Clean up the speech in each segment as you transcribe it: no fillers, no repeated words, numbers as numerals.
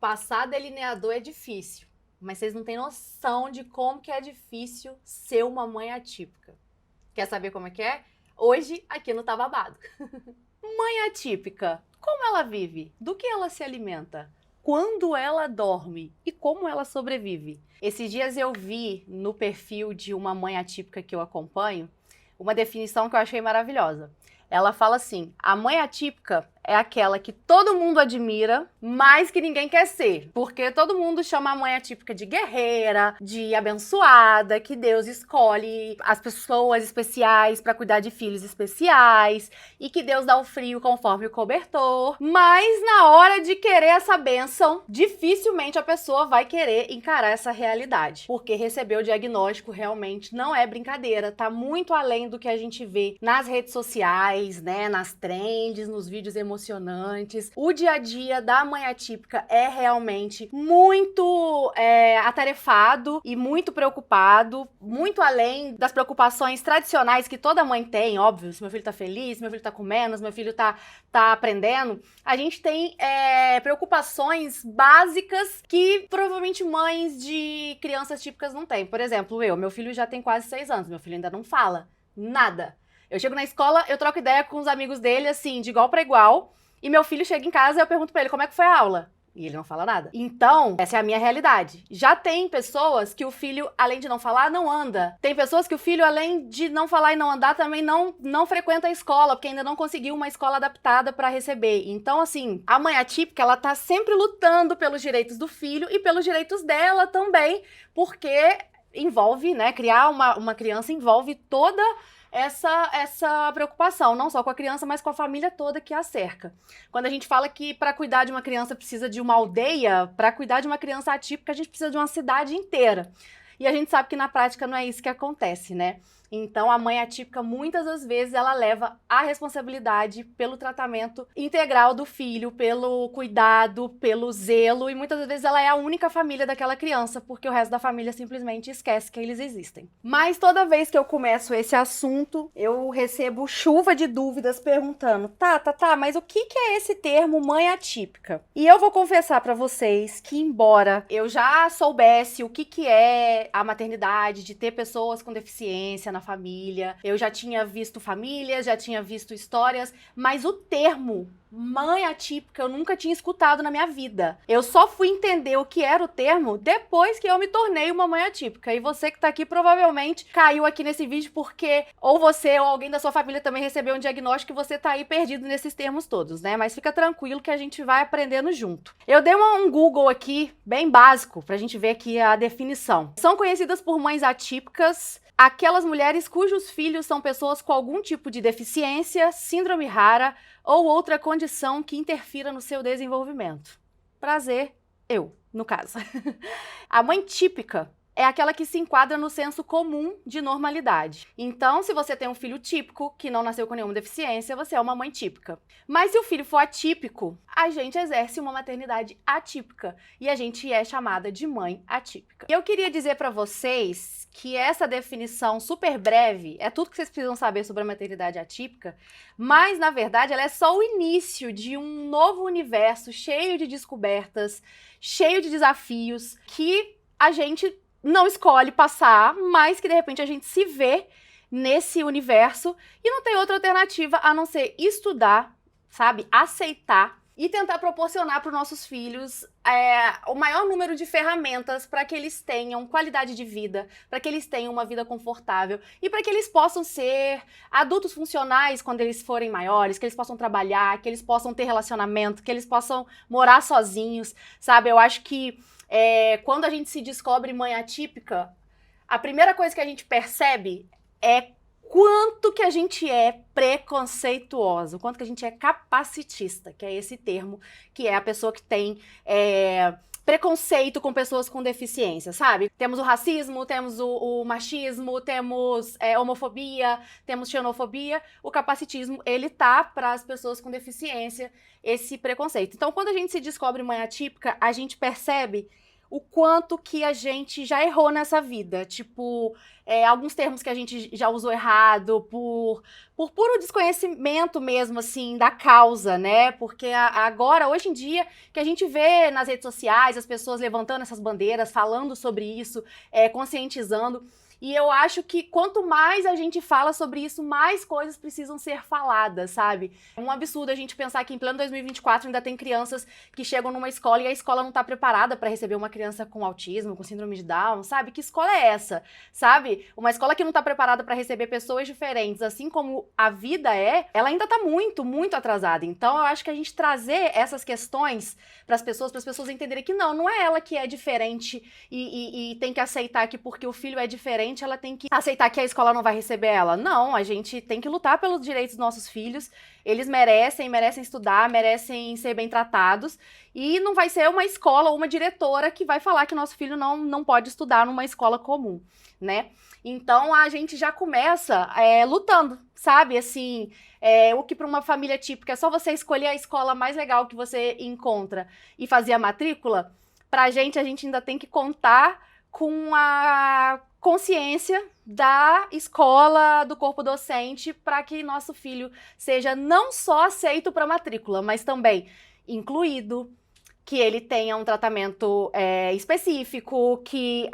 Passar delineador é difícil, mas vocês não têm noção de como que é difícil ser uma mãe atípica. Quer saber como é que é? Hoje, aqui no Tá Babado. Mãe atípica, como ela vive? Do que ela se alimenta? Quando ela dorme? E como ela sobrevive? Esses dias eu vi no perfil de uma mãe atípica que eu acompanho, uma definição que eu achei maravilhosa. Ela fala assim: a mãe atípica é aquela que todo mundo admira, mas que ninguém quer ser. Porque todo mundo chama a mãe atípica de guerreira, de abençoada, que Deus escolhe as pessoas especiais para cuidar de filhos especiais e que Deus dá o frio conforme o cobertor. Mas na hora de querer essa bênção, dificilmente a pessoa vai querer encarar essa realidade. Porque receber o diagnóstico realmente não é brincadeira, tá muito além do que a gente vê nas redes sociais, né, nas trends, nos vídeos emocionantes. O dia a dia da mãe atípica é realmente muito atarefado e muito preocupado, muito além das preocupações tradicionais que toda mãe tem, óbvio, se meu filho tá feliz, se meu filho tá comendo, se meu filho tá aprendendo. A gente tem preocupações básicas que provavelmente mães de crianças típicas não têm. Por exemplo, meu filho já tem quase 6 anos, meu filho ainda não fala nada. Eu chego na escola, eu troco ideia com os amigos dele, assim, de igual para igual, e meu filho chega em casa e eu pergunto pra ele como é que foi a aula. E ele não fala nada. Então, essa é a minha realidade. Já tem pessoas que o filho, além de não falar, não anda. Tem pessoas que o filho, além de não falar e não andar, também não frequenta a escola, porque ainda não conseguiu uma escola adaptada para receber. Então, assim, a mãe atípica, ela tá sempre lutando pelos direitos do filho e pelos direitos dela também, porque envolve, né, criar uma criança envolve toda essa preocupação, não só com a criança, mas com a família toda que a cerca. Quando a gente fala que para cuidar de uma criança precisa de uma aldeia, para cuidar de uma criança atípica a gente precisa de uma cidade inteira. E a gente sabe que na prática não é isso que acontece, né? Então a mãe atípica muitas das vezes ela leva a responsabilidade pelo tratamento integral do filho, pelo cuidado, pelo zelo, e muitas das vezes ela é a única família daquela criança, porque o resto da família simplesmente esquece que eles existem. Mas toda vez que eu começo esse assunto, eu recebo chuva de dúvidas perguntando: tá, mas o que é esse termo mãe atípica? E eu vou confessar pra vocês que, embora eu já soubesse o que é a maternidade, de ter pessoas com deficiência na família, eu já tinha visto famílias, já tinha visto histórias, mas o termo mãe atípica eu nunca tinha escutado na minha vida. Eu só fui entender o que era o termo depois que eu me tornei uma mãe atípica. E você que tá aqui provavelmente caiu aqui nesse vídeo porque ou você ou alguém da sua família também recebeu um diagnóstico e você tá aí perdido nesses termos todos, né? Mas fica tranquilo que a gente vai aprendendo junto. Eu dei um Google aqui, bem básico, pra gente ver aqui a definição. São conhecidas por mães atípicas aquelas mulheres cujos filhos são pessoas com algum tipo de deficiência, síndrome rara ou outra condição que interfira no seu desenvolvimento. Prazer, eu, no caso. A mãe típica é aquela que se enquadra no senso comum de normalidade. Então, se você tem um filho típico, que não nasceu com nenhuma deficiência, você é uma mãe típica. Mas se o filho for atípico, a gente exerce uma maternidade atípica e a gente é chamada de mãe atípica. Eu queria dizer para vocês que essa definição super breve é tudo que vocês precisam saber sobre a maternidade atípica, mas, na verdade, ela é só o início de um novo universo cheio de descobertas, cheio de desafios que a gente não escolhe passar, mas que de repente a gente se vê nesse universo e não tem outra alternativa a não ser estudar, sabe, aceitar e tentar proporcionar para os nossos filhos o maior número de ferramentas para que eles tenham qualidade de vida, para que eles tenham uma vida confortável e para que eles possam ser adultos funcionais quando eles forem maiores, que eles possam trabalhar, que eles possam ter relacionamento, que eles possam morar sozinhos, sabe? Eu acho que quando a gente se descobre mãe atípica, a primeira coisa que a gente percebe é quanto que a gente é preconceituoso, quanto que a gente é capacitista, que é esse termo, que é a pessoa que tem preconceito com pessoas com deficiência, sabe? Temos o racismo, temos o machismo, temos homofobia, temos xenofobia. O capacitismo, ele tá para as pessoas com deficiência, esse preconceito. Então, quando a gente se descobre mãe atípica, a gente percebe o quanto que a gente já errou nessa vida. Tipo, alguns termos que a gente já usou errado, por puro desconhecimento mesmo, assim, da causa, né? Porque agora, hoje em dia, que a gente vê nas redes sociais as pessoas levantando essas bandeiras, falando sobre isso, conscientizando. E eu acho que quanto mais a gente fala sobre isso, mais coisas precisam ser faladas, sabe? É um absurdo a gente pensar que em pleno 2024 ainda tem crianças que chegam numa escola e a escola não tá preparada para receber uma criança com autismo, com síndrome de Down, sabe? Que escola é essa, sabe? Uma escola que não tá preparada para receber pessoas diferentes, assim como a vida ela ainda tá muito, muito atrasada. Então eu acho que a gente trazer essas questões para as pessoas entenderem que não é ela que é diferente e tem que aceitar que porque o filho é diferente, ela tem que aceitar que a escola não vai receber ela. Não, a gente tem que lutar pelos direitos dos nossos filhos. Eles merecem estudar, merecem ser bem tratados. E não vai ser uma escola ou uma diretora que vai falar que nosso filho não pode estudar numa escola comum, né? Então a gente já começa lutando, sabe? Assim, o que para uma família típica é só você escolher a escola mais legal que você encontra e fazer a matrícula. Pra gente, a gente ainda tem que contar com a consciência da escola, do corpo docente, para que nosso filho seja não só aceito para matrícula, mas também incluído, que ele tenha um tratamento específico, que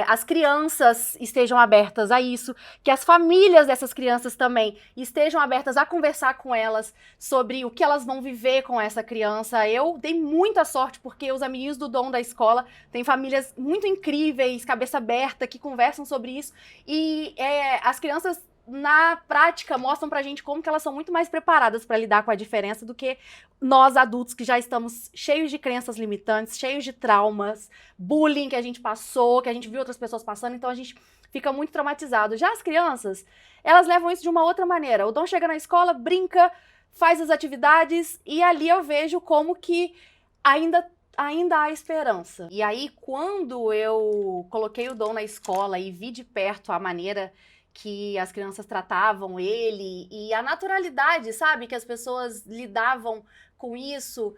as crianças estejam abertas a isso, que as famílias dessas crianças também estejam abertas a conversar com elas sobre o que elas vão viver com essa criança. Eu dei muita sorte, porque os amiguinhos do Dom da escola têm famílias muito incríveis, cabeça aberta, que conversam sobre isso, e as crianças na prática mostram pra gente como que elas são muito mais preparadas para lidar com a diferença do que nós adultos, que já estamos cheios de crenças limitantes, cheios de traumas, bullying que a gente passou, que a gente viu outras pessoas passando, então a gente fica muito traumatizado. Já as crianças, elas levam isso de uma outra maneira. O Dom chega na escola, brinca, faz as atividades, e ali eu vejo como que ainda há esperança. E aí, quando eu coloquei o Dom na escola e vi de perto a maneira que as crianças tratavam ele e a naturalidade, sabe? Que as pessoas lidavam com isso,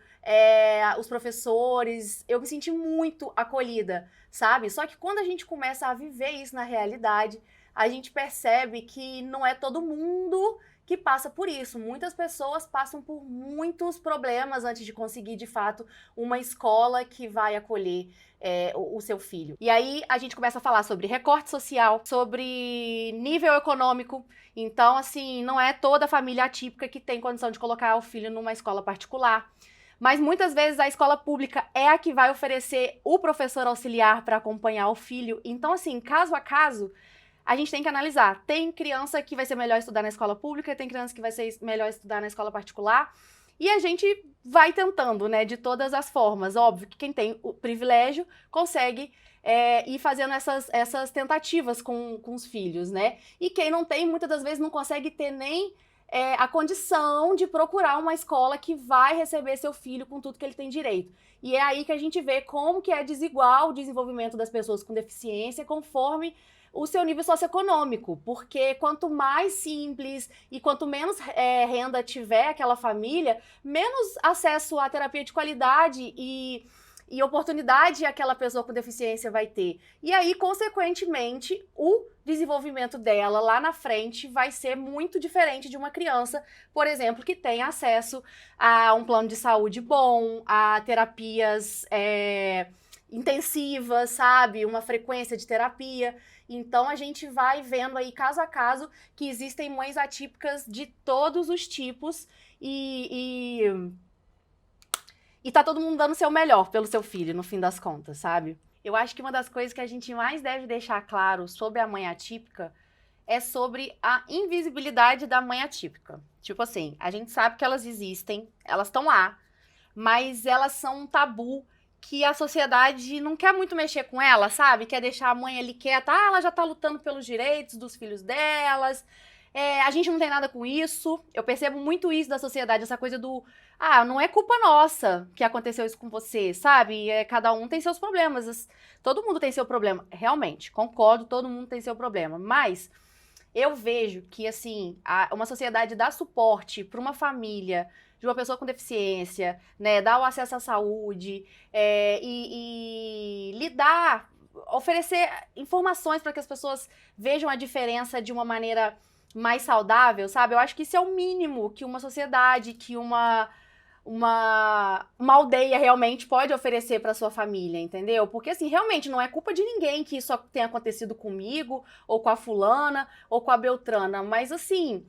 os professores, eu me senti muito acolhida, sabe? Só que quando a gente começa a viver isso na realidade, a gente percebe que não é todo mundo que passa por isso. Muitas pessoas passam por muitos problemas antes de conseguir, de fato, uma escola que vai acolher o seu filho. E aí a gente começa a falar sobre recorte social, sobre nível econômico. Então, assim, não é toda a família atípica que tem condição de colocar o filho numa escola particular. Mas muitas vezes a escola pública é a que vai oferecer o professor auxiliar para acompanhar o filho. Então, assim, caso a caso, a gente tem que analisar. Tem criança que vai ser melhor estudar na escola pública, tem criança que vai ser melhor estudar na escola particular. E a gente vai tentando, né, de todas as formas. Óbvio que quem tem o privilégio consegue ir fazendo essas tentativas com os filhos, né? E quem não tem, muitas das vezes não consegue ter nem a condição de procurar uma escola que vai receber seu filho com tudo que ele tem direito. E é aí que a gente vê como que é desigual o desenvolvimento das pessoas com deficiência conforme o seu nível socioeconômico, porque quanto mais simples e quanto menos renda tiver aquela família, menos acesso à terapia de qualidade e oportunidade aquela pessoa com deficiência vai ter. E aí, consequentemente, o desenvolvimento dela lá na frente vai ser muito diferente de uma criança, por exemplo, que tem acesso a um plano de saúde bom, a terapias intensivas, sabe? Uma frequência de terapia. Então, a gente vai vendo aí, caso a caso, que existem mães atípicas de todos os tipos e tá todo mundo dando o seu melhor pelo seu filho, no fim das contas, sabe? Eu acho que uma das coisas que a gente mais deve deixar claro sobre a mãe atípica é sobre a invisibilidade da mãe atípica. Tipo assim, a gente sabe que elas existem, elas estão lá, mas elas são um tabu que a sociedade não quer muito mexer com ela, sabe? Quer deixar a mãe ali quieta, ela já tá lutando pelos direitos dos filhos delas, a gente não tem nada com isso. Eu percebo muito isso da sociedade, essa coisa do não é culpa nossa que aconteceu isso com você, sabe? Cada um tem seus problemas, todo mundo tem seu problema. Realmente, concordo, todo mundo tem seu problema, mas eu vejo que, assim, uma sociedade dá suporte para uma família de uma pessoa com deficiência, né, dar o acesso à saúde, e lidar, oferecer informações para que as pessoas vejam a diferença de uma maneira mais saudável, sabe? Eu acho que isso é o mínimo que uma sociedade, que uma aldeia realmente pode oferecer para sua família, entendeu? Porque assim, realmente não é culpa de ninguém que isso tenha acontecido comigo, ou com a fulana, ou com a Beltrana, mas assim,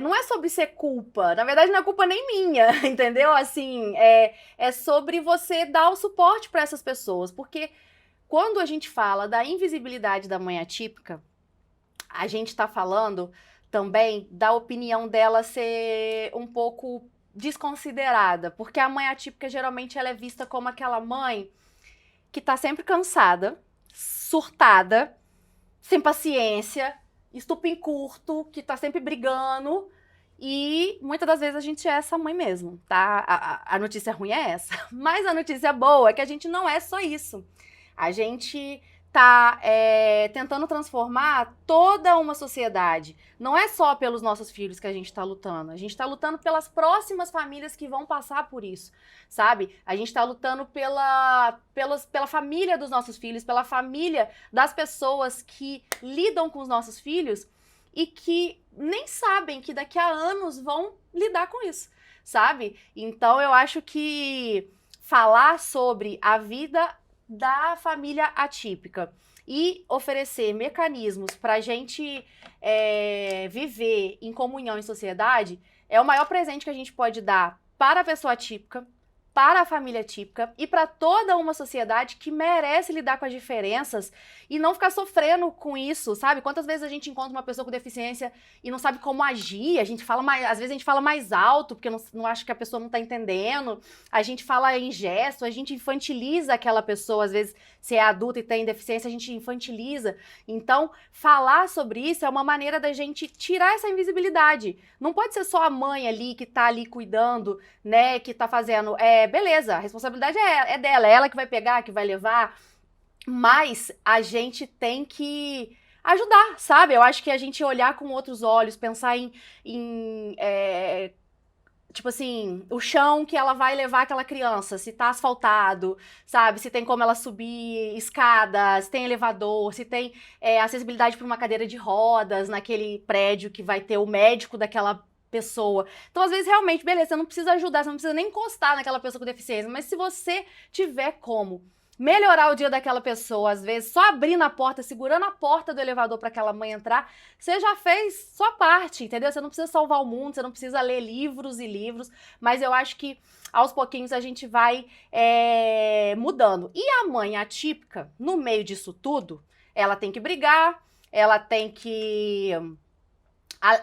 não é sobre ser culpa, na verdade não é culpa nem minha, entendeu? Assim, é sobre você dar o suporte para essas pessoas, porque quando a gente fala da invisibilidade da mãe atípica, a gente está falando também da opinião dela ser um pouco desconsiderada, porque a mãe atípica geralmente ela é vista como aquela mãe que tá sempre cansada, surtada, sem paciência, estupim curto, que tá sempre brigando, e muitas das vezes a gente é essa mãe mesmo, tá? A notícia ruim é essa, mas a notícia boa é que a gente não é só isso. A gente tá tentando transformar toda uma sociedade. Não é só pelos nossos filhos que a gente tá lutando. A gente tá lutando pelas próximas famílias que vão passar por isso, sabe? A gente tá lutando pela família dos nossos filhos, pela família das pessoas que lidam com os nossos filhos e que nem sabem que daqui a anos vão lidar com isso, sabe? Então eu acho que falar sobre a vida da família atípica e oferecer mecanismos para a gente viver em comunhão em sociedade é o maior presente que a gente pode dar para a pessoa atípica, para a família atípica e para toda uma sociedade que merece lidar com as diferenças e não ficar sofrendo com isso, sabe? Quantas vezes a gente encontra uma pessoa com deficiência e não sabe como agir, a gente fala mais, às vezes a gente fala mais alto porque não acha que a pessoa não tá entendendo, a gente fala em gesto, a gente infantiliza aquela pessoa, às vezes se é adulta e tem deficiência, a gente infantiliza. Então, falar sobre isso é uma maneira da gente tirar essa invisibilidade. Não pode ser só a mãe ali que tá ali cuidando, né, que tá fazendo, beleza, a responsabilidade é dela, é ela que vai pegar, que vai levar, mas a gente tem que ajudar, sabe? Eu acho que a gente olhar com outros olhos, pensar tipo assim, o chão que ela vai levar aquela criança, se tá asfaltado, sabe? Se tem como ela subir escadas, se tem elevador, se tem acessibilidade para uma cadeira de rodas naquele prédio que vai ter o médico daquela pessoa. Então, às vezes, realmente, beleza, você não precisa ajudar, você não precisa nem encostar naquela pessoa com deficiência, mas se você tiver como melhorar o dia daquela pessoa, às vezes, só abrindo a porta, segurando a porta do elevador para aquela mãe entrar, você já fez sua parte, entendeu? Você não precisa salvar o mundo, você não precisa ler livros e livros, mas eu acho que aos pouquinhos a gente vai mudando. E a mãe atípica, no meio disso tudo, ela tem que brigar, ela tem que,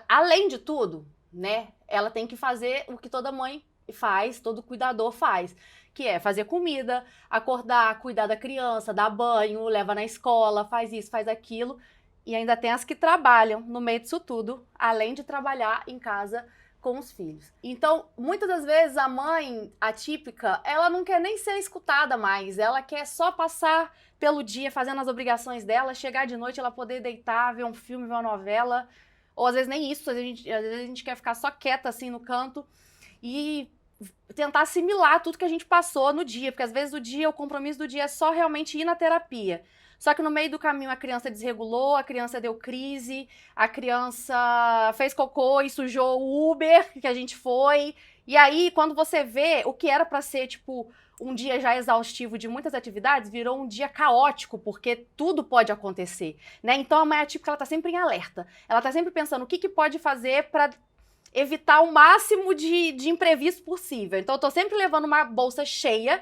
além de tudo, né? Ela tem que fazer o que toda mãe faz, todo cuidador faz, que é fazer comida, acordar, cuidar da criança, dar banho, leva na escola, faz isso, faz aquilo. E ainda tem as que trabalham no meio disso tudo, além de trabalhar em casa com os filhos. Então, muitas das vezes a mãe atípica, ela não quer nem ser escutada mais, ela quer só passar pelo dia fazendo as obrigações dela, chegar de noite, ela poder deitar, ver um filme, ver uma novela, ou às vezes nem isso, às vezes a gente quer ficar só quieta assim no canto e tentar assimilar tudo que a gente passou no dia, porque às vezes o compromisso do dia é só realmente ir na terapia. Só que no meio do caminho a criança desregulou, a criança deu crise, a criança fez cocô e sujou o Uber que a gente foi. E aí, quando você vê o que era pra ser, tipo, um dia já exaustivo de muitas atividades, virou um dia caótico, porque tudo pode acontecer, né? Então a mãe atípica, ela tá sempre em alerta. Ela tá sempre pensando o que pode fazer pra evitar o máximo de imprevisto possível. Então eu tô sempre levando uma bolsa cheia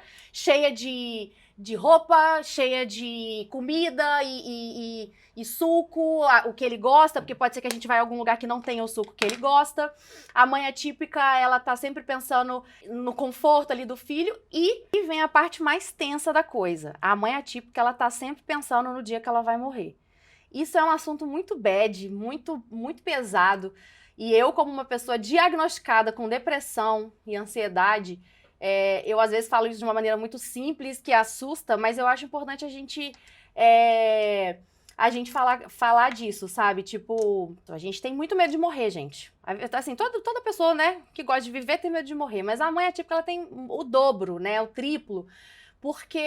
de roupa, cheia de comida e suco, o que ele gosta, porque pode ser que a gente vá em algum lugar que não tenha o suco que ele gosta. A mãe atípica, ela tá sempre pensando no conforto ali do filho e vem a parte mais tensa da coisa. A mãe atípica, ela tá sempre pensando no dia que ela vai morrer. Isso é um assunto muito bad, muito, muito pesado. E eu, como uma pessoa diagnosticada com depressão e ansiedade, eu às vezes falo isso de uma maneira muito simples, que assusta, mas eu acho importante a gente a gente falar disso, sabe? Tipo, a gente tem muito medo de morrer, gente. Assim, toda pessoa, né, que gosta de viver tem medo de morrer. Mas a mãe atípica, ela tem o dobro, né, o triplo. Porque,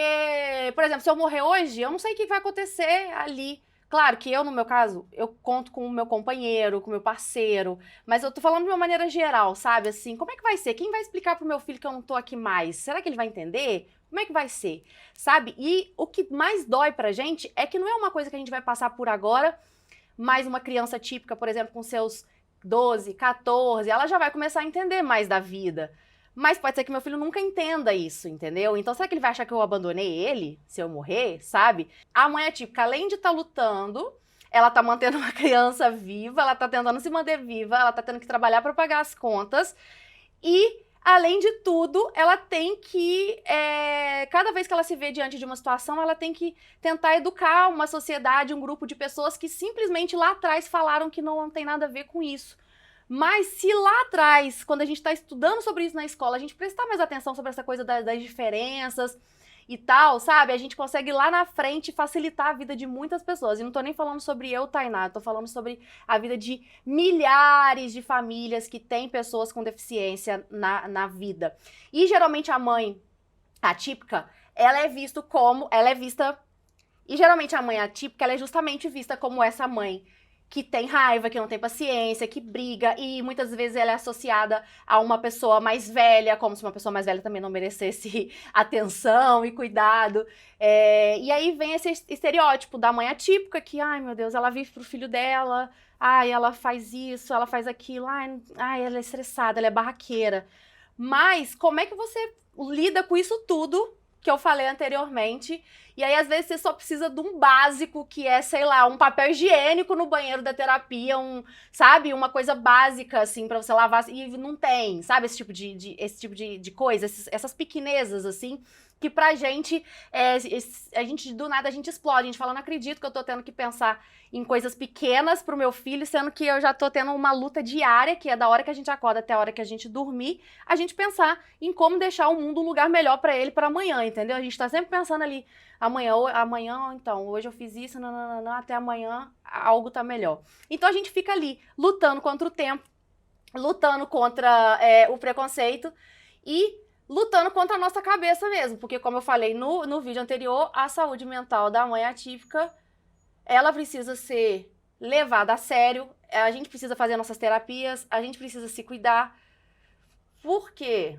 por exemplo, se eu morrer hoje, eu não sei o que vai acontecer ali. Claro que eu, no meu caso, eu conto com o meu companheiro, com o meu parceiro, mas eu tô falando de uma maneira geral, sabe? Assim, como é que vai ser? Quem vai explicar pro meu filho que eu não tô aqui mais? Será que ele vai entender? Como é que vai ser? Sabe? E o que mais dói pra gente é que não é uma coisa que a gente vai passar por agora, mas uma criança típica, por exemplo, com seus 12, 14, ela já vai começar a entender mais da vida. Mas pode ser que meu filho nunca entenda isso, entendeu? Então, será que ele vai achar que eu abandonei ele se eu morrer, sabe? A mãe é típica, além de estar lutando, ela tá mantendo uma criança viva, ela tá tentando se manter viva, ela tá tendo que trabalhar para pagar as contas e, além de tudo, ela tem que, cada vez que ela se vê diante de uma situação, ela tem que tentar educar uma sociedade, um grupo de pessoas que simplesmente lá atrás falaram que não tem nada a ver com isso. Mas se lá atrás, quando a gente está estudando sobre isso na escola, a gente prestar mais atenção sobre essa coisa das diferenças e tal, sabe? A gente consegue lá na frente facilitar a vida de muitas pessoas. E não tô nem falando sobre eu, Tainá, tô falando sobre a vida de milhares de famílias que têm pessoas com deficiência na vida. E geralmente a mãe atípica, ela é vista. E geralmente a mãe atípica, ela é justamente vista como essa mãe que tem raiva, que não tem paciência, que briga, e muitas vezes ela é associada a uma pessoa mais velha, como se uma pessoa mais velha também não merecesse atenção e cuidado. E aí vem esse estereótipo da mãe atípica, que, ai meu Deus, ela vive pro filho dela, ai, ela faz isso, ela faz aquilo, ai, ela é estressada, ela é barraqueira. Mas como é que você lida com isso tudo que eu falei anteriormente? E aí, às vezes, você só precisa de um básico, que é, sei lá, um papel higiênico no banheiro da terapia, sabe? Uma coisa básica, assim, pra você lavar. E não tem, sabe? Esse tipo de coisa, essas pequenezas, assim, que pra gente, a gente, do nada, a gente explode. A gente fala, não acredito que eu tô tendo que pensar em coisas pequenas pro meu filho, sendo que eu já tô tendo uma luta diária, que é da hora que a gente acorda até a hora que a gente dormir, a gente pensar em como deixar o mundo um lugar melhor pra ele pra amanhã, entendeu? A gente tá sempre pensando ali, amanhã, então, hoje eu fiz isso, não, até amanhã algo tá melhor. Então a gente fica ali, lutando contra o tempo, lutando contra o preconceito e lutando contra a nossa cabeça mesmo, porque como eu falei no vídeo anterior, a saúde mental da mãe atípica, ela precisa ser levada a sério, a gente precisa fazer nossas terapias, a gente precisa se cuidar, porque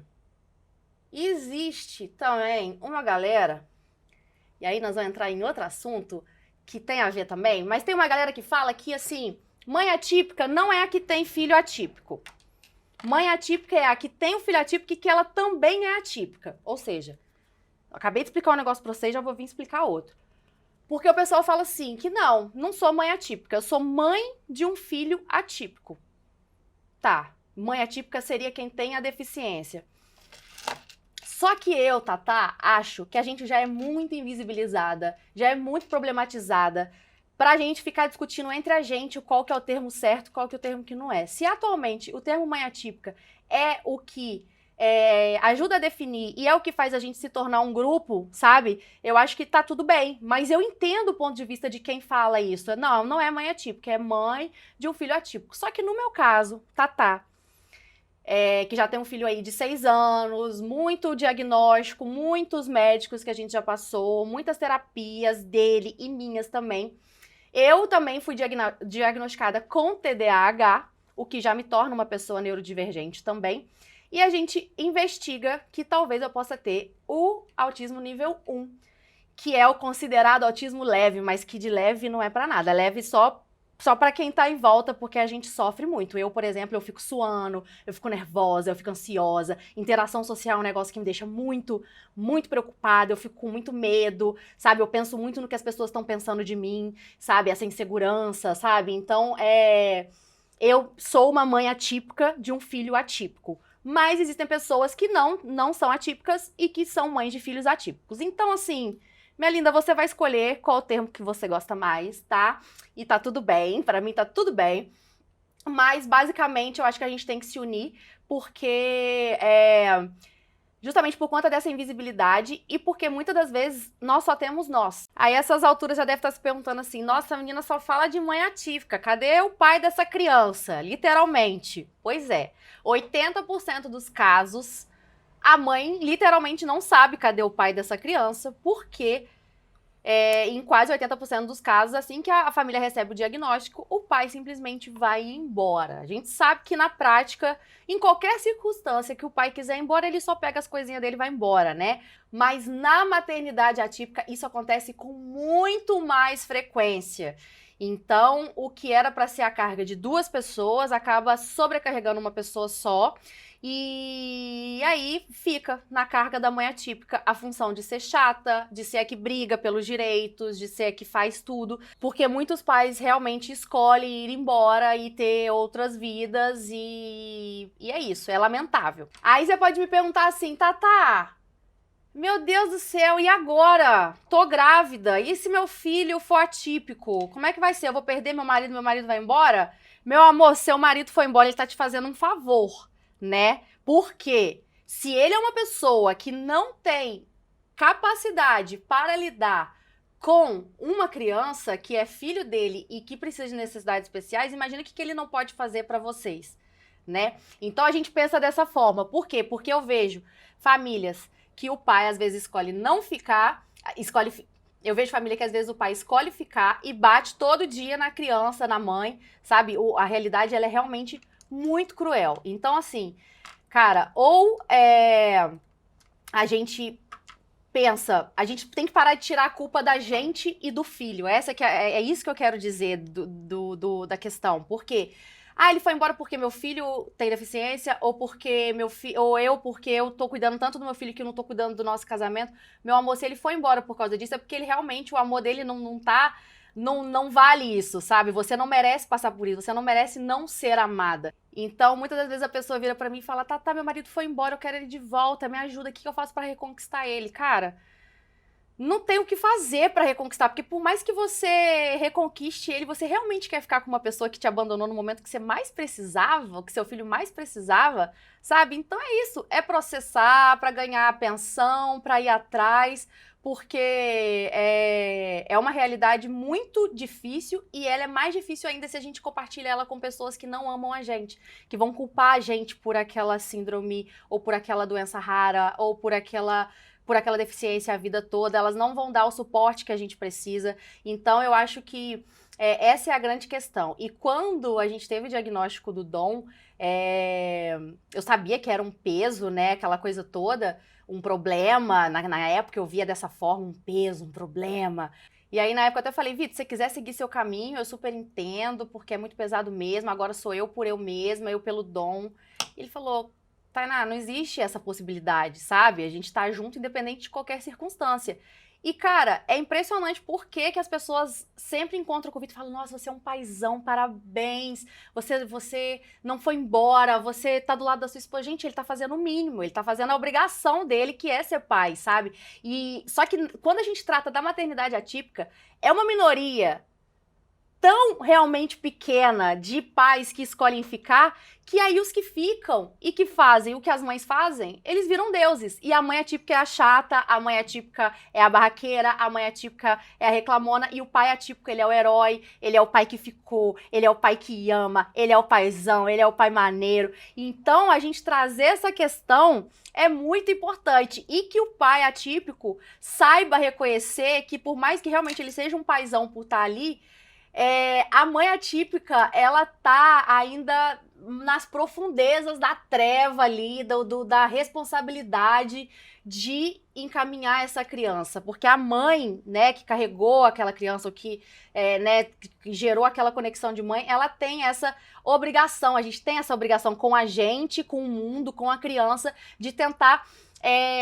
existe também uma galera, e aí nós vamos entrar em outro assunto que tem a ver também, mas tem uma galera que fala que, assim, mãe atípica não é a que tem filho atípico. Mãe atípica é a que tem um filho atípico e que ela também é atípica. Ou seja, eu acabei de explicar um negócio pra vocês, já vou vir explicar outro. Porque o pessoal fala assim, que não sou mãe atípica, eu sou mãe de um filho atípico. Tá, mãe atípica seria quem tem a deficiência. Só que eu, Tatá, acho que a gente já é muito invisibilizada, já é muito problematizada pra gente ficar discutindo entre a gente qual que é o termo certo, qual que é o termo que não é. Se atualmente o termo mãe atípica é o que ajuda a definir e é o que faz a gente se tornar um grupo, sabe? Eu acho que tá tudo bem, mas eu entendo o ponto de vista de quem fala isso. Não é mãe atípica, é mãe de um filho atípico. Só que no meu caso, Tatá, que já tem um filho aí de 6 anos, muito diagnóstico, muitos médicos que a gente já passou, muitas terapias dele e minhas também. Eu também fui diagnosticada com TDAH, o que já me torna uma pessoa neurodivergente também. E a gente investiga que talvez eu possa ter o autismo nível 1, que é o considerado autismo leve, mas que de leve não é pra nada. Leve só pra quem tá em volta, porque a gente sofre muito. Eu, por exemplo, eu fico suando, eu fico nervosa, eu fico ansiosa. Interação social é um negócio que me deixa muito, muito preocupada, eu fico com muito medo, sabe? Eu penso muito no que as pessoas estão pensando de mim, sabe? Essa insegurança, sabe? Então, eu sou uma mãe atípica de um filho atípico. Mas existem pessoas que não são atípicas e que são mães de filhos atípicos. Então, assim, minha linda, você vai escolher qual o termo que você gosta mais, tá? E tá tudo bem, pra mim tá tudo bem. Mas, basicamente, eu acho que a gente tem que se unir, porque Justamente por conta dessa invisibilidade e porque muitas das vezes nós só temos nós. Aí essas alturas já deve estar se perguntando assim, nossa, a menina só fala de mãe atípica, cadê o pai dessa criança? Literalmente. Pois é, 80% dos casos, a mãe literalmente não sabe cadê o pai dessa criança, porque em quase 80% dos casos, assim que a família recebe o diagnóstico, o pai simplesmente vai embora. A gente sabe que na prática, em qualquer circunstância que o pai quiser ir embora, ele só pega as coisinhas dele e vai embora, né? Mas na maternidade atípica, isso acontece com muito mais frequência. Então, o que era para ser a carga de 2 pessoas acaba sobrecarregando uma pessoa só. E aí fica na carga da mãe atípica a função de ser chata, de ser a que briga pelos direitos, de ser a que faz tudo, porque muitos pais realmente escolhem ir embora e ter outras vidas e é isso, é lamentável. Aí você pode me perguntar assim, Tatá, meu Deus do céu, e agora? Tô grávida, e se meu filho for atípico? Como é que vai ser? Eu vou perder meu marido vai embora? Meu amor, seu marido foi embora, ele tá te fazendo um favor, né? Porque se ele é uma pessoa que não tem capacidade para lidar com uma criança que é filho dele e que precisa de necessidades especiais, imagina o que ele não pode fazer para vocês, né? Então a gente pensa dessa forma. Por quê? Porque eu vejo famílias que o pai às vezes escolhe não ficar, eu vejo família que às vezes o pai escolhe ficar e bate todo dia na criança, na mãe, sabe? A realidade ela é realmente muito cruel. Então, assim, cara, a gente pensa, a gente tem que parar de tirar a culpa da gente e do filho. Essa que é isso que eu quero dizer da questão. Por quê? Ele foi embora porque meu filho tem deficiência, ou porque porque eu tô cuidando tanto do meu filho que eu não tô cuidando do nosso casamento. Meu amor, se ele foi embora por causa disso, é porque ele realmente, o amor dele não vale isso, sabe? Você não merece passar por isso, você não merece não ser amada. Então, muitas das vezes a pessoa vira pra mim e fala, tá, meu marido foi embora, eu quero ele de volta, me ajuda, o que eu faço pra reconquistar ele? Cara, não tem o que fazer pra reconquistar, porque por mais que você reconquiste ele, você realmente quer ficar com uma pessoa que te abandonou no momento que você mais precisava, que seu filho mais precisava, sabe? Então é isso, é processar pra ganhar pensão, pra ir atrás, porque é uma realidade muito difícil e ela é mais difícil ainda se a gente compartilha ela com pessoas que não amam a gente, que vão culpar a gente por aquela síndrome, ou por aquela doença rara, ou por aquela deficiência a vida toda, elas não vão dar o suporte que a gente precisa. Então, eu acho que essa é a grande questão. E quando a gente teve o diagnóstico do Dom, eu sabia que era um peso, né, aquela coisa toda, um problema. Na época eu via dessa forma, um peso, um problema. E aí, na época, eu até falei, Vitor, se você quiser seguir seu caminho, eu super entendo, porque é muito pesado mesmo, agora sou eu por eu mesma, eu pelo Dom. Ele falou, Tainá, não existe essa possibilidade, sabe? A gente tá junto independente de qualquer circunstância. E, cara, é impressionante que as pessoas sempre encontram com o Vitor e falam, nossa, você é um paizão, parabéns, você não foi embora, você tá do lado da sua esposa. Gente, ele tá fazendo o mínimo, ele tá fazendo a obrigação dele, que é ser pai, sabe? E só que quando a gente trata da maternidade atípica, é uma minoria tão realmente pequena de pais que escolhem ficar, que aí os que ficam e que fazem o que as mães fazem, eles viram deuses. E a mãe atípica é a chata, a mãe atípica é a barraqueira, a mãe atípica é a reclamona, e o pai atípico, ele é o herói, ele é o pai que ficou, ele é o pai que ama, ele é o paizão, ele é o pai maneiro. Então, a gente trazer essa questão é muito importante, e que o pai atípico saiba reconhecer que, por mais que realmente ele seja um paizão por estar ali, a mãe atípica, ela tá ainda nas profundezas da treva ali, da responsabilidade de encaminhar essa criança, porque a mãe, né, que carregou aquela criança, ou né, que gerou aquela conexão de mãe, ela tem essa obrigação, a gente tem essa obrigação com a gente, com o mundo, com a criança, de tentar,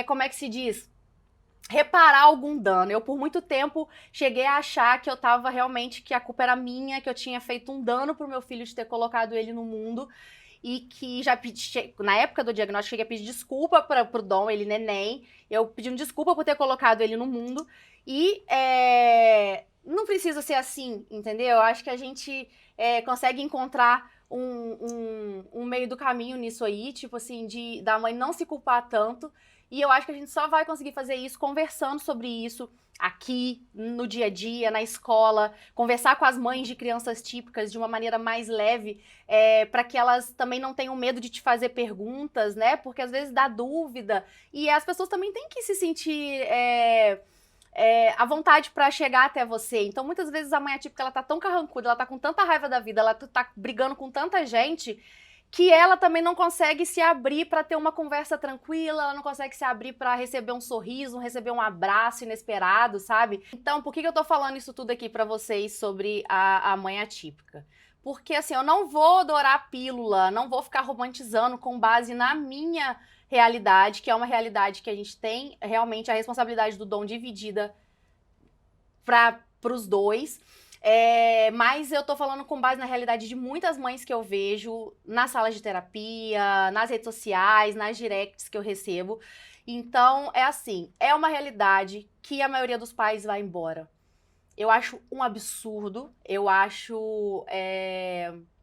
como é que se diz? Reparar algum dano. Eu, por muito tempo, cheguei a achar que eu tava realmente, que a culpa era minha, que eu tinha feito um dano pro meu filho de ter colocado ele no mundo, e que já pedi, na época do diagnóstico, cheguei a pedir desculpa pro Dom, ele neném, eu pedindo desculpa por ter colocado ele no mundo, e não precisa ser assim, entendeu? Eu acho que a gente consegue encontrar um meio do caminho nisso aí, tipo assim, da mãe não se culpar tanto, E eu acho que a gente só vai conseguir fazer isso conversando sobre isso aqui, no dia a dia, na escola, conversar com as mães de crianças típicas de uma maneira mais leve, para que elas também não tenham medo de te fazer perguntas, né? Porque às vezes dá dúvida. E as pessoas também têm que se sentir à vontade pra chegar até você. Então, muitas vezes a mãe atípica, ela tá tão carrancuda, ela tá com tanta raiva da vida, ela tá brigando com tanta gente, que ela também não consegue se abrir pra ter uma conversa tranquila, ela não consegue se abrir pra receber um sorriso, receber um abraço inesperado, sabe? Então, por que eu tô falando isso tudo aqui pra vocês sobre a mãe atípica? Porque, assim, eu não vou adorar a pílula, não vou ficar romantizando com base na minha realidade, que é uma realidade que a gente tem realmente a responsabilidade do dom dividida para os dois. Mas eu tô falando com base na realidade de muitas mães que eu vejo nas salas de terapia, nas redes sociais, nas directs que eu recebo. Então, é assim, é uma realidade que a maioria dos pais vai embora. Eu acho um absurdo, eu acho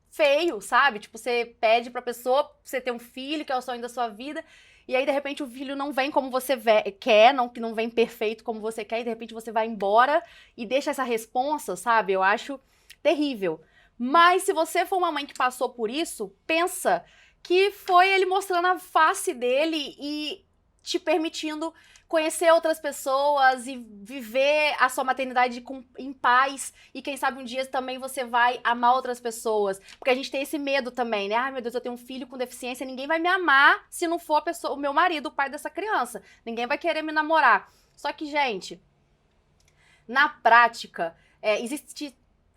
feio, sabe? Tipo, você pede pra pessoa, você ter um filho, que é o sonho da sua vida, e aí, de repente, o filho não vem como você quer, que não vem perfeito como você quer, e de repente você vai embora e deixa essa responsa, sabe? Eu acho terrível. Mas se você for uma mãe que passou por isso, pensa que foi ele mostrando a face dele e te permitindo conhecer outras pessoas e viver a sua maternidade em paz. E quem sabe um dia também você vai amar outras pessoas. Porque a gente tem esse medo também, né? Ai, meu Deus, eu tenho um filho com deficiência, ninguém vai me amar se não for a pessoa, o meu marido, o pai dessa criança. Ninguém vai querer me namorar. Só que, gente, na prática,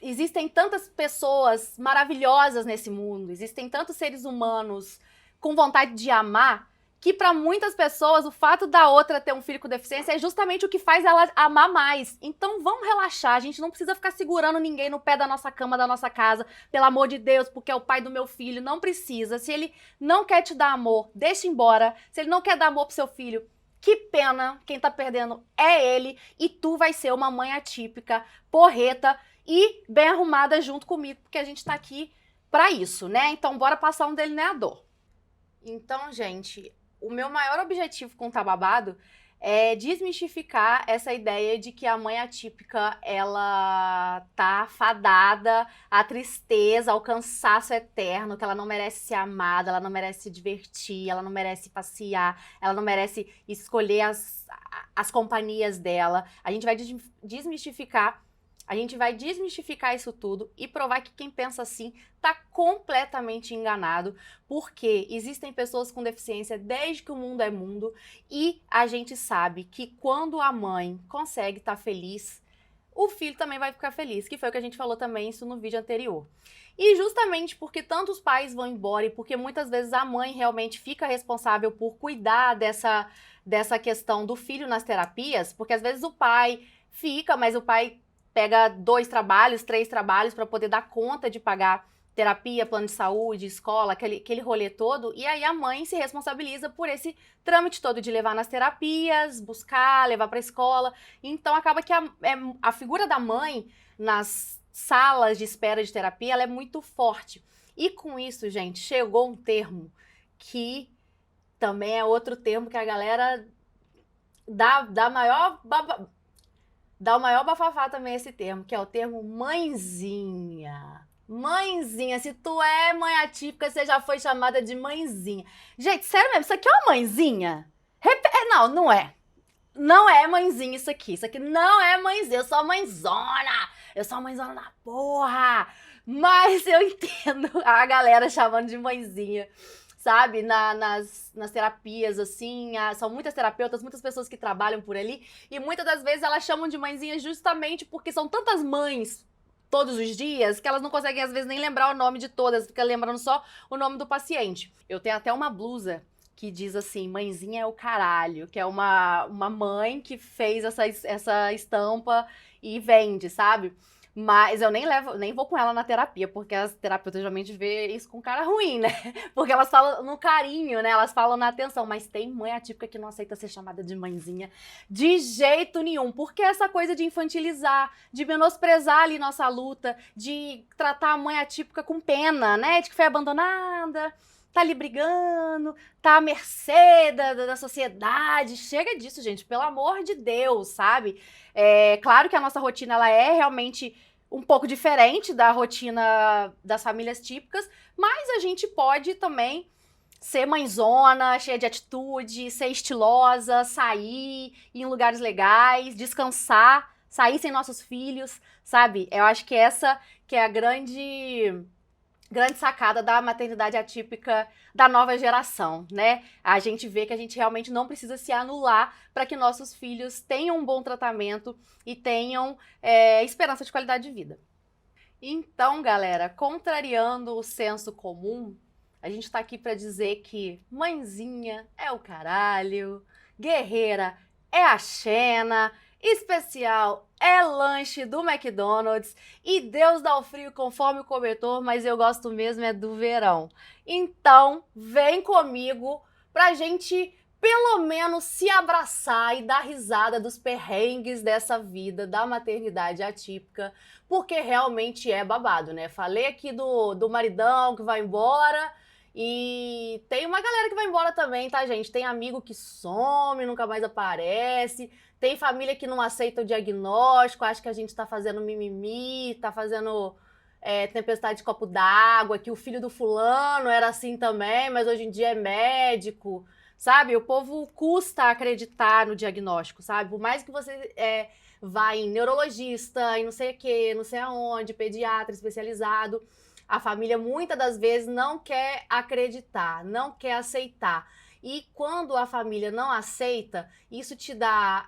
existem tantas pessoas maravilhosas nesse mundo, existem tantos seres humanos com vontade de amar, que para muitas pessoas o fato da outra ter um filho com deficiência é justamente o que faz ela amar mais. Então vamos relaxar, a gente não precisa ficar segurando ninguém no pé da nossa cama, da nossa casa, pelo amor de Deus, porque é o pai do meu filho, não precisa. Se ele não quer te dar amor, deixa embora. Se ele não quer dar amor pro seu filho, que pena, quem tá perdendo é ele, e tu vai ser uma mãe atípica, porreta e bem arrumada junto comigo, porque a gente tá aqui pra isso, né? Então bora passar um delineador. Então, gente, o meu maior objetivo com o Tá Babado é desmistificar essa ideia de que a mãe atípica, ela tá fadada à tristeza, ao cansaço eterno, que ela não merece ser amada, ela não merece se divertir, ela não merece passear, ela não merece escolher as companhias dela. A gente vai desmistificar isso tudo e provar que quem pensa assim tá completamente enganado, porque existem pessoas com deficiência desde que o mundo é mundo e a gente sabe que quando a mãe consegue estar feliz, o filho também vai ficar feliz, que foi o que a gente falou também isso no vídeo anterior. E justamente porque tantos pais vão embora e porque muitas vezes a mãe realmente fica responsável por cuidar dessa questão do filho nas terapias, porque às vezes o pai fica, mas o pai pega 2 trabalhos, 3 trabalhos para poder dar conta de pagar terapia, plano de saúde, escola, aquele rolê todo, e aí a mãe se responsabiliza por esse trâmite todo de levar nas terapias, buscar, levar para a escola. Então acaba que a figura da mãe nas salas de espera de terapia, ela é muito forte. E com isso, gente, chegou um termo que também é outro termo que a galera dá o maior bafafá também esse termo, que é o termo mãezinha. Mãezinha, se tu é mãe atípica, você já foi chamada de mãezinha. Gente, sério mesmo, isso aqui é uma mãezinha? Não, não é. Não é mãezinha isso aqui. Isso aqui não é mãezinha, eu sou mãezona. Eu sou mãezona da porra. Mas eu entendo a galera chamando de mãezinha. Sabe, nas terapias, assim, são muitas terapeutas, muitas pessoas que trabalham por ali, e muitas das vezes elas chamam de mãezinha justamente porque são tantas mães todos os dias que elas não conseguem, às vezes, nem lembrar o nome de todas, fica lembrando só o nome do paciente. Eu tenho até uma blusa que diz assim, mãezinha é o caralho, que é uma mãe que fez essa estampa e vende, sabe? Mas eu nem vou com ela na terapia, porque as terapeutas geralmente vê isso com cara ruim, né? Porque elas falam no carinho, né? Elas falam na atenção, mas tem mãe atípica que não aceita ser chamada de mãezinha de jeito nenhum, porque essa coisa de infantilizar, de menosprezar ali nossa luta, de tratar a mãe atípica com pena, né? De que foi abandonada, tá ali brigando, tá à mercê da sociedade. Chega disso, gente, pelo amor de Deus, sabe? É claro que a nossa rotina, ela é realmente um pouco diferente da rotina das famílias típicas, mas a gente pode também ser mãezona, cheia de atitude, ser estilosa, sair, ir em lugares legais, descansar, sair sem nossos filhos, sabe? Eu acho que essa que é a grande sacada da maternidade atípica da nova geração, né? A gente vê que a gente realmente não precisa se anular para que nossos filhos tenham um bom tratamento e tenham esperança de qualidade de vida. Então, galera, contrariando o senso comum, a gente tá aqui para dizer que mãezinha é o caralho, guerreira é a Xena, especial é lanche do McDonald's e Deus dá o frio conforme o cobertor, mas eu gosto mesmo é do verão. Então, vem comigo pra gente pelo menos se abraçar e dar risada dos perrengues dessa vida, da maternidade atípica, porque realmente é babado, né? Falei aqui do maridão que vai embora e tem uma galera que vai embora também, tá, gente? Tem amigo que some, nunca mais aparece, tem família que não aceita o diagnóstico, acha que a gente tá fazendo mimimi, tá fazendo tempestade de copo d'água, que o filho do fulano era assim também, mas hoje em dia é médico. Sabe, o povo custa acreditar no diagnóstico, sabe? Por mais que você vá em neurologista, em não sei o quê, não sei aonde, pediatra especializado, a família muitas das vezes não quer acreditar, não quer aceitar. E quando a família não aceita, isso te dá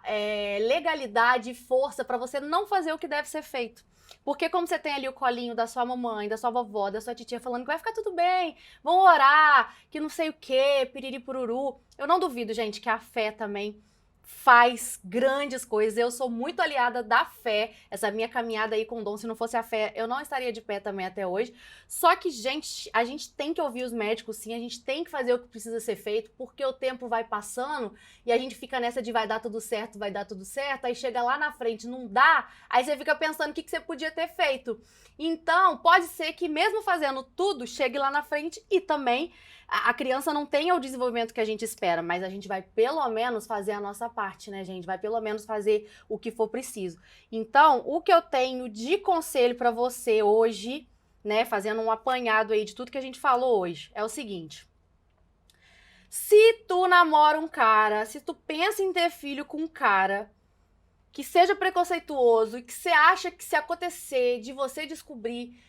legalidade e força para você não fazer o que deve ser feito. Porque como você tem ali o colinho da sua mamãe, da sua vovó, da sua titia falando que vai ficar tudo bem, vão orar, que não sei o quê, piriri pururu. Eu não duvido, gente, que a fé também faz grandes coisas. Eu sou muito aliada da fé. Essa minha caminhada aí com o Dom, se não fosse a fé, eu não estaria de pé também até hoje. Só que, gente, a gente tem que ouvir os médicos, sim. A gente tem que fazer o que precisa ser feito, porque o tempo vai passando e a gente fica nessa de vai dar tudo certo, vai dar tudo certo. Aí chega lá na frente, não dá. Aí você fica pensando o que você podia ter feito. Então, pode ser que mesmo fazendo tudo, chegue lá na frente e também a criança não tenha o desenvolvimento que a gente espera, mas a gente vai pelo menos fazer a nossa parte, né, gente? Vai pelo menos fazer o que for preciso. Então, o que eu tenho de conselho para você hoje, né, fazendo um apanhado aí de tudo que a gente falou hoje, é o seguinte: se tu namora um cara, se tu pensa em ter filho com um cara que seja preconceituoso e que você acha que se acontecer de você descobrir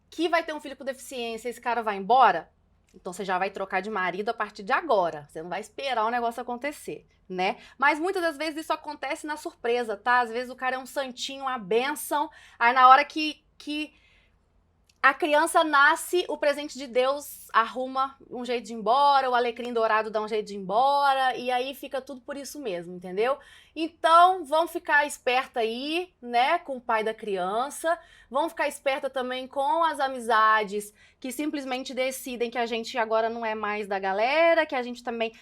que vai ter um filho com deficiência, esse cara vai embora, então você já vai trocar de marido a partir de agora. Você não vai esperar o negócio acontecer, né? Mas muitas das vezes isso acontece na surpresa, tá? Às vezes o cara é um santinho, uma bênção. Aí na hora que a criança nasce, o presente de Deus arruma um jeito de ir embora, o alecrim dourado dá um jeito de ir embora, e aí fica tudo por isso mesmo, entendeu? Então, vão ficar esperta aí, né, com o pai da criança, vão ficar esperta também com as amizades que simplesmente decidem que a gente agora não é mais da galera, que a gente também,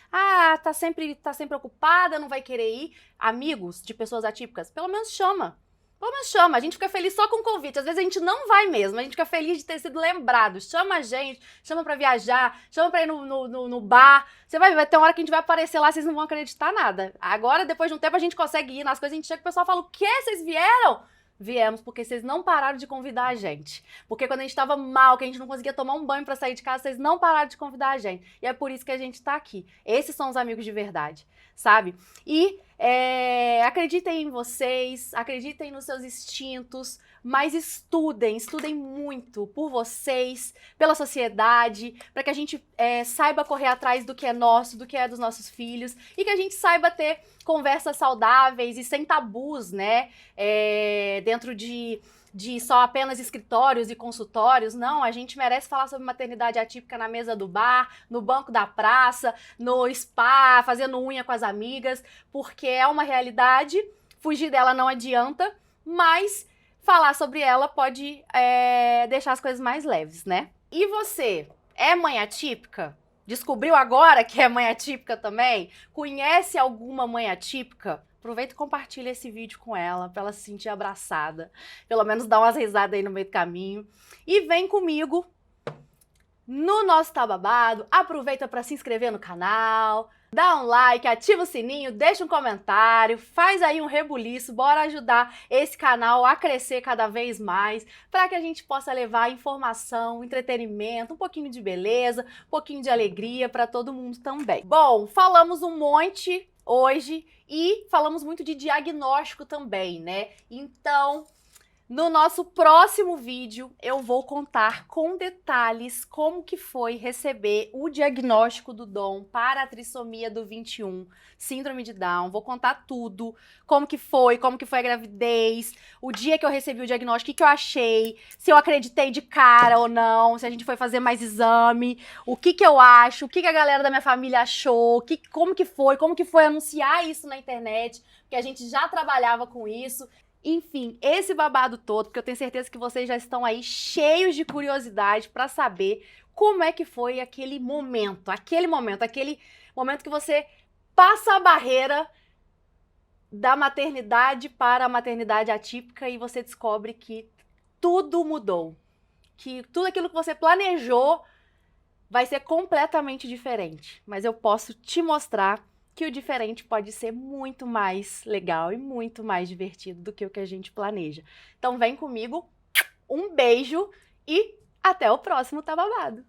tá sempre ocupada, não vai querer ir. Amigos de pessoas atípicas, pelo menos chama. Pelo menos chama, a gente fica feliz só com o convite. Às vezes a gente não vai mesmo, a gente fica feliz de ter sido lembrado. Chama a gente, chama pra viajar, chama pra ir no bar. Você vai ter uma hora que a gente vai aparecer lá, vocês não vão acreditar nada. Agora, depois de um tempo, a gente consegue ir nas coisas, a gente chega e o pessoal fala: o quê? Vocês vieram? Viemos porque vocês não pararam de convidar a gente. Porque quando a gente tava mal, que a gente não conseguia tomar um banho pra sair de casa, vocês não pararam de convidar a gente. E é por isso que a gente tá aqui. Esses são os amigos de verdade, sabe? E acreditem em vocês, acreditem nos seus instintos, mas estudem muito por vocês, pela sociedade, para que a gente saiba correr atrás do que é nosso, do que é dos nossos filhos, e que a gente saiba ter conversas saudáveis e sem tabus, né? Dentro de só apenas escritórios e consultórios. Não, a gente merece falar sobre maternidade atípica na mesa do bar, no banco da praça, no spa, fazendo unha com as amigas, porque é uma realidade, fugir dela não adianta, mas falar sobre ela pode deixar as coisas mais leves, né? E você, é mãe atípica? Descobriu agora que é mãe atípica também? Conhece alguma mãe atípica? Aproveita e compartilha esse vídeo com ela, pra ela se sentir abraçada. Pelo menos dá umas risadas aí no meio do caminho. E vem comigo no nosso Tá Babado. Aproveita para se inscrever no canal, dá um like, ativa o sininho, deixa um comentário, faz aí um rebuliço, bora ajudar esse canal a crescer cada vez mais, para que a gente possa levar informação, entretenimento, um pouquinho de beleza, um pouquinho de alegria para todo mundo também. Bom, falamos um monte hoje e falamos muito de diagnóstico também, né? Então, no nosso próximo vídeo, eu vou contar com detalhes como que foi receber o diagnóstico do Dom para a trissomia do 21, síndrome de Down. Vou contar tudo, como que foi a gravidez, o dia que eu recebi o diagnóstico, o que eu achei, se eu acreditei de cara ou não, se a gente foi fazer mais exame, o que eu acho, o que a galera da minha família achou, como que foi anunciar isso na internet, porque a gente já trabalhava com isso. Enfim, esse babado todo, porque eu tenho certeza que vocês já estão aí cheios de curiosidade para saber como é que foi aquele momento que você passa a barreira da maternidade para a maternidade atípica e você descobre que tudo mudou, que tudo aquilo que você planejou vai ser completamente diferente. Mas eu posso te mostrar que o diferente pode ser muito mais legal e muito mais divertido do que o que a gente planeja. Então vem comigo, um beijo e até o próximo Tá Babado!